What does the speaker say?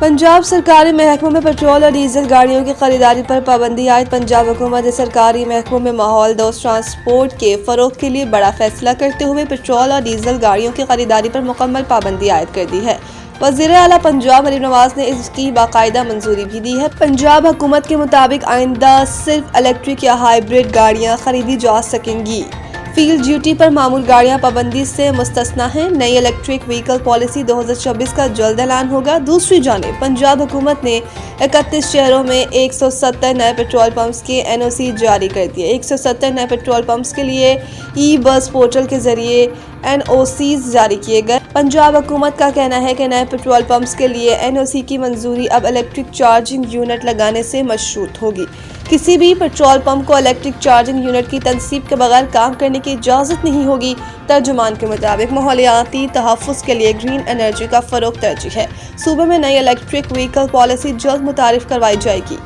पंजाब सरकारी महकमों में पेट्रोल और डीजल गाड़ियों की खरीदारी पर पाबंदी आयद। पंजाब हुकूमत ने सरकारी महकमों में माहौल दोस्त ट्रांसपोर्ट के फरोग के लिए बड़ा फैसला करते हुए पेट्रोल और डीजल गाड़ियों की खरीदारी पर मुकम्मल पाबंदी आयद कर दी है। वज़ीर आला पंजाब मरीम नवाज ने इसकी बाकायदा मंजूरी भी दी है। पंजाब हुकूमत के मुताबिक आइंदा सिर्फ इलेक्ट्रिक या हाइब्रिड गाड़ियाँ खरीदी जा सकेंगी। फील्ड ड्यूटी पर मामूल गाड़ियां पाबंदी से मुस्तस्ना हैं। नई इलेक्ट्रिक व्हीकल पॉलिसी 2024 का जल्द ऐलान होगा। दूसरी जानिब पंजाब हुकूमत ने 31 शहरों में 170 नए पेट्रोल पंप्स के NOC जारी कर दिए। 170 नए पेट्रोल पंप्स के लिए ई-बस पोर्टल के जरिए NOCs जारी किए गए। पंजाब हुकूमत का कहना है कि नए पेट्रोल पंप्स के लिए NOC की मंजूरी अब इलेक्ट्रिक चार्जिंग यूनिट लगाने से मशरूत होगी। किसी भी पेट्रोल पंप को इलेक्ट्रिक चार्जिंग यूनिट की तनसीब के बगैर काम करने की इजाज़त नहीं होगी। तर्जुमान के मुताबिक माहौलियाती तहफ़्फ़ुज़ के लिए ग्रीन एनर्जी का फ़रोग़ तरजीह है। सूबे में नई इलेक्ट्रिक व्हीकल पॉलिसी जल्द मुतारिफ करवाई जाएगी।